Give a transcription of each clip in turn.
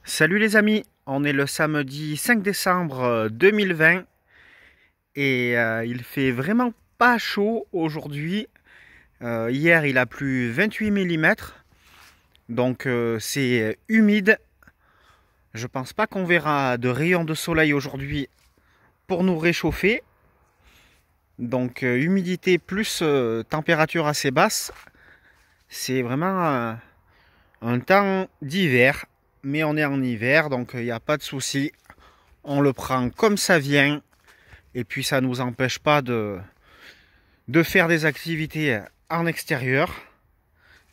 Salut les amis, on est le samedi 5 décembre 2020 et il fait vraiment pas chaud aujourd'hui. Hier il a plu 28 mm, donc c'est humide. Je pense pas qu'on verra de rayons de soleil aujourd'hui pour nous réchauffer. Donc humidité plus température assez basse, c'est vraiment un temps d'hiver. Mais on est en hiver, donc il n'y a pas de souci. On le prend comme ça vient. Et puis ça ne nous empêche pas de faire des activités en extérieur.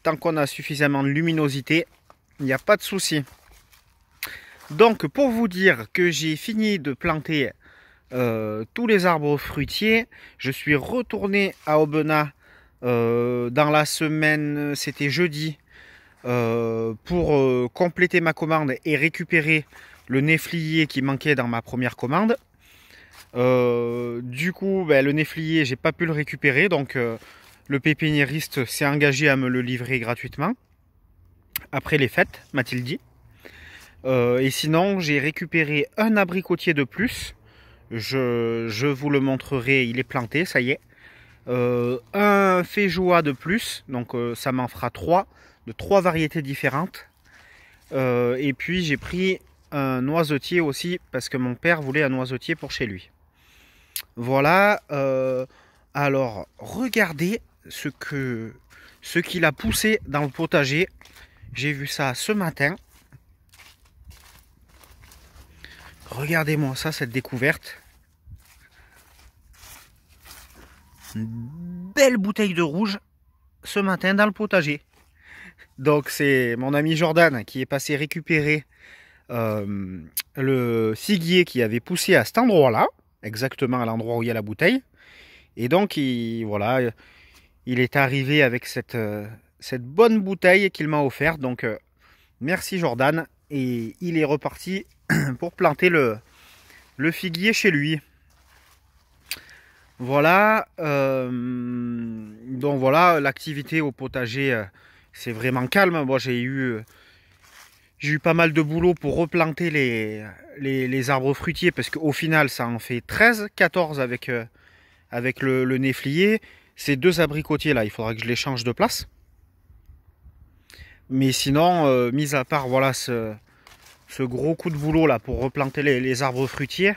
Tant qu'on a suffisamment de luminosité, il n'y a pas de souci. Donc pour vous dire que j'ai fini de planter tous les arbres fruitiers, je suis retourné à Aubenas dans la semaine, c'était jeudi, pour compléter ma commande et récupérer le néflier qui manquait dans ma première commande. Du coup, le néflier, j'ai pas pu le récupérer, donc le pépiniériste s'est engagé à me le livrer gratuitement après les fêtes, m'a-t-il dit. Et sinon, j'ai récupéré un abricotier de plus. Je vous le montrerai, il est planté, ça y est. Un féjoie de plus, donc ça m'en fera 3, de 3 variétés différentes. Et puis j'ai pris un noisetier aussi, parce que mon père voulait un noisetier pour chez lui. Voilà, alors regardez ce qu'il a poussé dans le potager. J'ai vu ça ce matin. Regardez-moi ça, cette découverte. Une belle bouteille de rouge ce matin dans le potager. Donc c'est mon ami Jordan qui est passé récupérer le figuier qui avait poussé à cet endroit-là, exactement à l'endroit où il y a la bouteille. Et donc voilà, il est arrivé avec cette bonne bouteille qu'il m'a offerte. Donc merci Jordan. Et il est reparti pour planter le figuier chez lui. Voilà, donc voilà, l'activité au potager, c'est vraiment calme. Moi, j'ai eu pas mal de boulot pour replanter les arbres fruitiers, parce qu'au final, ça en fait 13, 14 avec le néflier. Ces 2 abricotiers là, il faudra que je les change de place. Mais sinon, mis à part voilà ce gros coup de boulot là pour replanter les arbres fruitiers,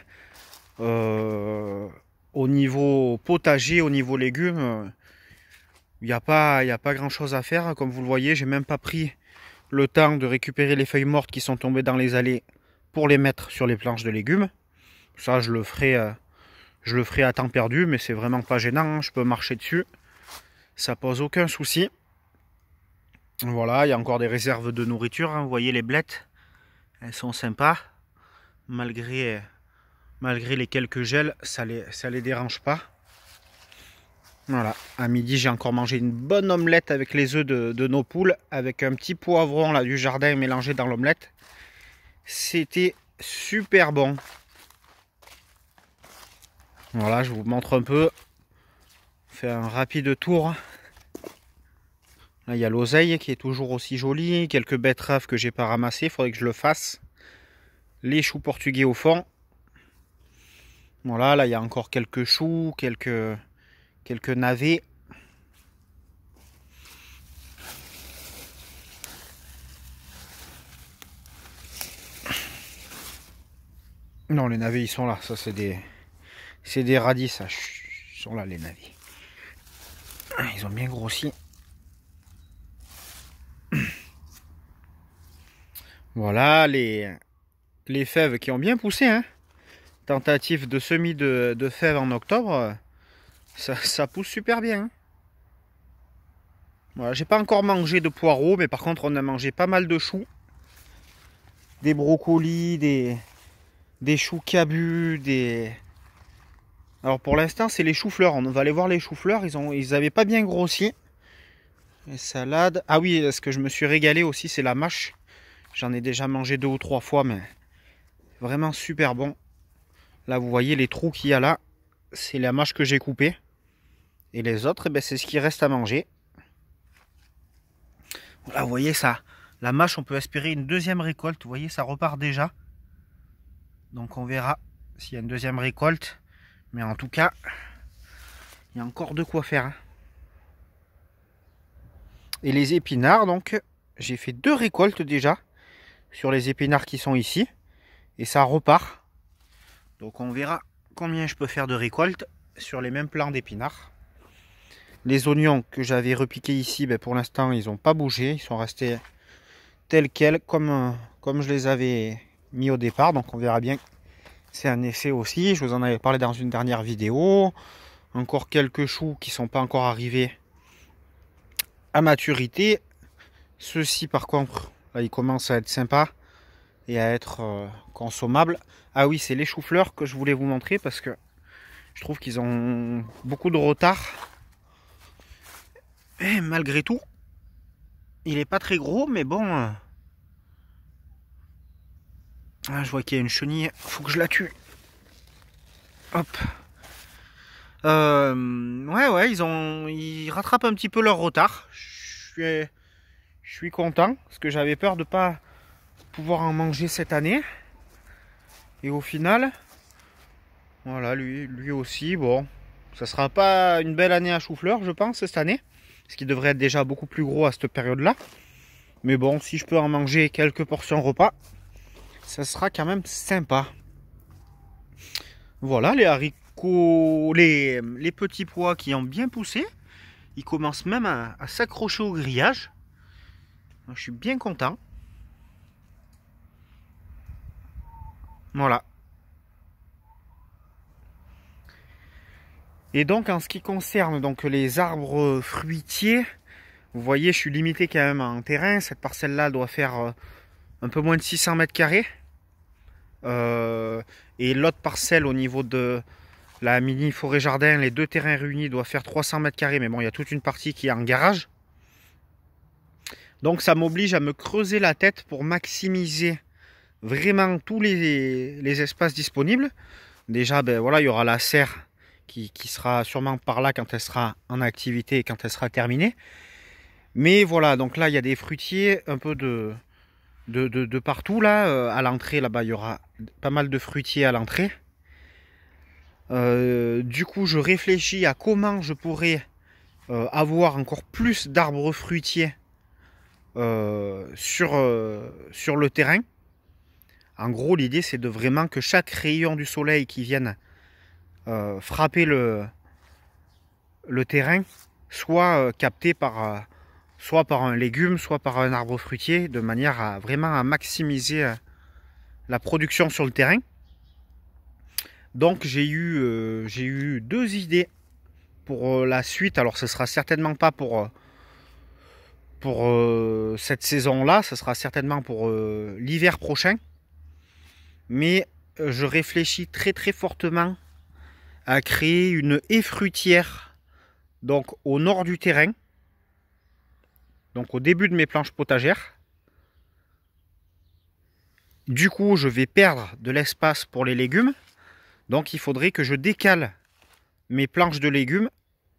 au niveau potager, au niveau légumes, il n'y a pas grand chose à faire. Comme vous le voyez, j'ai même pas pris le temps de récupérer les feuilles mortes qui sont tombées dans les allées pour les mettre sur les planches de légumes. Ça, je le ferai à temps perdu, mais c'est vraiment pas gênant, hein. Je peux marcher dessus, ça pose aucun souci. Voilà, il y a encore des réserves de nourriture, hein. Vous voyez les blettes, elles sont sympas, malgré les quelques gels, ça les dérange pas. Voilà, à midi j'ai encore mangé une bonne omelette avec les œufs de nos poules, avec un petit poivron là du jardin mélangé dans l'omelette. C'était super bon. Voilà, je vous montre un peu. On fait un rapide tour. Là, il y a l'oseille qui est toujours aussi jolie. Quelques betteraves que j'ai pas ramassées, il faudrait que je le fasse. Les choux portugais au fond. Voilà, là, il y a encore quelques choux, quelques navets. Non, les navets, ils sont là. Ça, c'est des radis, ça. Ils sont là, les navets. Ils ont bien grossi. Voilà, les fèves qui ont bien poussé, hein. Tentative de semis de fèves en octobre. Ça pousse super bien, hein. Voilà, j'ai pas encore mangé de poireaux, mais par contre, on a mangé pas mal de choux. Des brocolis, des choux cabus, Alors pour l'instant, c'est les choux-fleurs. On va aller voir les choux-fleurs. Ils avaient pas bien grossi. Les salades. Ah oui, ce que je me suis régalé aussi, c'est la mâche. J'en ai déjà mangé 2 ou 3 fois, mais vraiment super bon. Là, vous voyez les trous qu'il y a là. C'est la mâche que j'ai coupée. Et les autres, c'est ce qui reste à manger. Voilà, vous voyez ça. La mâche, on peut espérer une deuxième récolte. Vous voyez, ça repart déjà. Donc on verra s'il y a une deuxième récolte. Mais en tout cas, il y a encore de quoi faire. Et les épinards, donc, j'ai fait 2 récoltes déjà sur les épinards qui sont ici. Et ça repart. Donc on verra combien je peux faire de récoltes sur les mêmes plants d'épinards. Les oignons que j'avais repiqués ici, ben pour l'instant, ils n'ont pas bougé. Ils sont restés tels quels, comme je les avais mis au départ. Donc on verra bien. C'est un essai aussi. Je vous en avais parlé dans une dernière vidéo. Encore quelques choux qui ne sont pas encore arrivés à maturité. Ceux-ci, par contre, là, ils commencent à être sympas et à être consommables. Ah oui, c'est les choux-fleurs que je voulais vous montrer parce que je trouve qu'ils ont beaucoup de retard. Et malgré tout, il n'est pas très gros, mais bon. Ah, je vois qu'il y a une chenille, faut que je la tue. Hop. Ouais, ils rattrapent un petit peu leur retard. Je suis content parce que j'avais peur de ne pas pouvoir en manger cette année. Et au final, voilà, lui aussi, bon, ça sera pas une belle année à chou-fleur, je pense, cette année. Ce qui devrait être déjà beaucoup plus gros à cette période-là. Mais bon, si je peux en manger quelques portions repas, ça sera quand même sympa. Voilà, les haricots, les petits pois qui ont bien poussé. Ils commencent même à s'accrocher au grillage. Je suis bien content. Voilà. Et donc en ce qui concerne donc les arbres fruitiers, vous voyez, je suis limité quand même en terrain. Cette parcelle-là doit faire un peu moins de 600 mètres carrés. Et l'autre parcelle au niveau de la mini forêt jardin, les 2 terrains réunis doivent faire 300 mètres carrés. Mais bon, il y a toute une partie qui est en garage. Donc ça m'oblige à me creuser la tête pour maximiser vraiment tous les espaces disponibles. Déjà, ben voilà, il y aura la serre qui sera sûrement par là quand elle sera en activité et quand elle sera terminée. Mais voilà, donc là, il y a des fruitiers un peu de partout. Là, à l'entrée, là-bas, il y aura pas mal de fruitiers à l'entrée. Du coup, je réfléchis à comment je pourrais avoir encore plus d'arbres fruitiers sur le terrain. En gros, l'idée, c'est de vraiment que chaque rayon du soleil qui vienne frapper le terrain soit capté par soit par un légume, soit par un arbre fruitier, de manière à vraiment à maximiser la production sur le terrain. Donc j'ai eu 2 idées pour la suite. Alors ce sera certainement pas pour cette saison-là, ce sera certainement pour l'hiver prochain. Mais je réfléchis très fortement à créer une haie fruitière donc au nord du terrain, donc au début de mes planches potagères. Du coup, je vais perdre de l'espace pour les légumes, donc il faudrait que je décale mes planches de légumes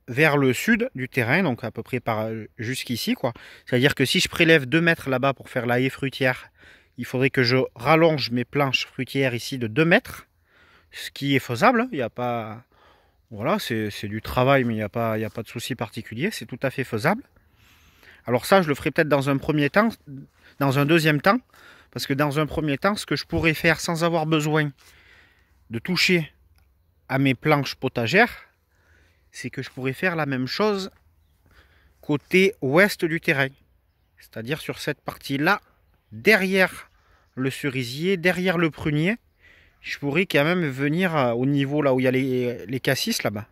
vers le sud du terrain, donc à peu près par jusqu'ici, quoi. C'est-à-dire que si je prélève 2 mètres là-bas pour faire la haie fruitière, il faudrait que je rallonge mes planches fruitières ici de 2 mètres, ce qui est faisable. Il n'y a pas, voilà, c'est du travail, mais il n'y a pas de souci particulier, c'est tout à fait faisable. Alors ça, je le ferai peut-être dans un premier temps, dans un deuxième temps, parce que dans un premier temps, ce que je pourrais faire sans avoir besoin de toucher à mes planches potagères, c'est que je pourrais faire la même chose côté ouest du terrain. C'est-à-dire sur cette partie-là, derrière le cerisier, derrière le prunier, je pourrais quand même venir au niveau là où il y a les cassis là-bas.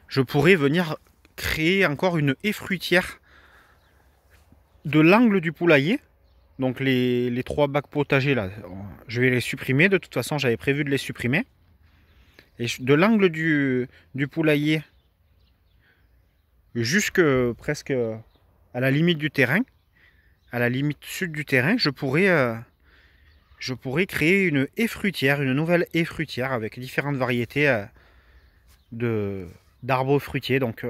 Je pourrais venir créer encore une haie fruitière de l'angle du poulailler. Donc les 3 bacs potagers là, je vais les supprimer. De toute façon, j'avais prévu de les supprimer. Et de l'angle du poulailler jusque presque à la limite du terrain, à la limite sud du terrain, je pourrais créer une haie fruitière, une nouvelle haie fruitière avec différentes variétés d'arbres fruitiers. Donc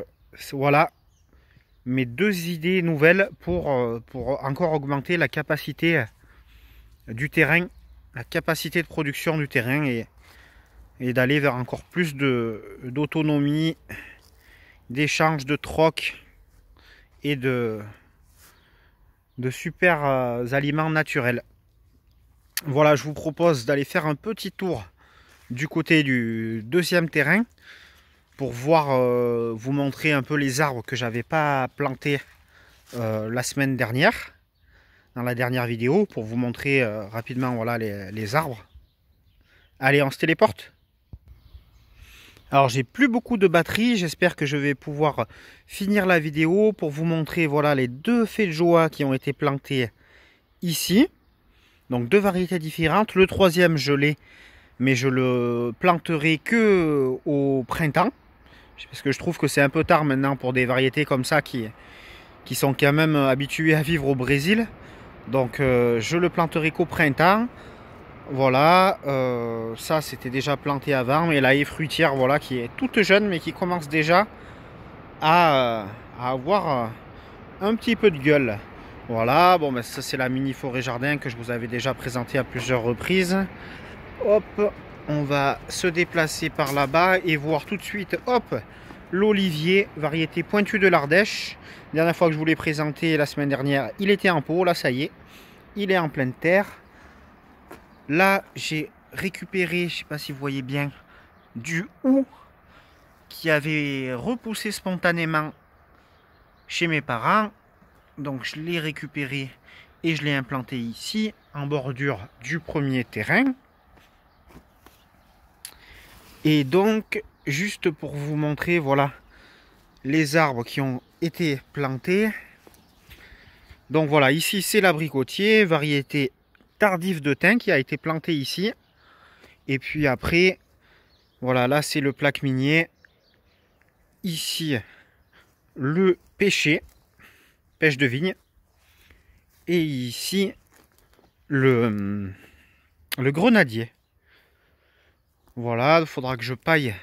voilà mes deux idées nouvelles pour encore augmenter la capacité du terrain, la capacité de production du terrain et d'aller vers encore plus d'autonomie, d'échange, de troc et de super aliments naturels. Voilà, je vous propose d'aller faire un petit tour du côté du deuxième terrain pour voir, vous montrer un peu les arbres que j'avais pas plantés la semaine dernière, dans la dernière vidéo, pour vous montrer rapidement voilà, les arbres. Allez, on se téléporte. Alors j'ai plus beaucoup de batterie, j'espère que je vais pouvoir finir la vidéo pour vous montrer voilà, les deux feijoas qui ont été plantés ici. Donc deux variétés différentes, le troisième je l'ai, mais je le planterai que au printemps. Parce que je trouve que c'est un peu tard maintenant pour des variétés comme ça qui sont quand même habituées à vivre au Brésil. Donc je le planterai qu'au printemps. Voilà, ça c'était déjà planté avant. Mais la haie fruitière voilà, qui est toute jeune mais qui commence déjà à avoir un petit peu de gueule. Voilà, bon ben ça c'est la mini forêt jardin que je vous avais déjà présenté à plusieurs reprises. Hop, on va se déplacer par là-bas et voir tout de suite, hop, l'olivier, variété pointue de l'Ardèche. La dernière fois que je vous l'ai présenté la semaine dernière, il était en pot, là ça y est, il est en pleine terre. Là, j'ai récupéré, je ne sais pas si vous voyez bien, du hou qui avait repoussé spontanément chez mes parents. Donc je l'ai récupéré et je l'ai implanté ici, en bordure du premier terrain. Et donc, juste pour vous montrer, voilà, les arbres qui ont été plantés. Donc voilà, ici c'est l'abricotier, variété tardive de thym qui a été planté ici. Et puis après, voilà, là c'est le plaque minier. Ici, le pêcher, pêche de vigne. Et ici, le grenadier. Voilà, il faudra que je paille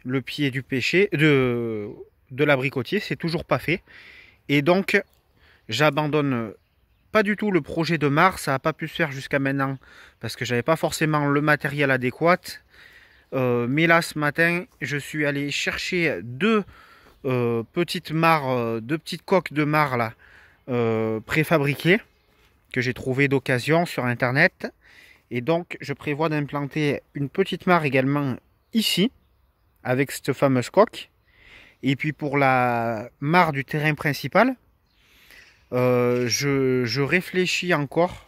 le pied du pêcher, de l'abricotier, c'est toujours pas fait. Et donc, j'abandonne pas du tout le projet de mars, ça n'a pas pu se faire jusqu'à maintenant parce que j'avais pas forcément le matériel adéquat. Mais là, ce matin, je suis allé chercher deux petites mares, deux petites coques de mares là, préfabriquées que j'ai trouvées d'occasion sur internet. Et donc, je prévois d'implanter une petite mare également ici, avec cette fameuse coque. Et puis pour la mare du terrain principal, je réfléchis encore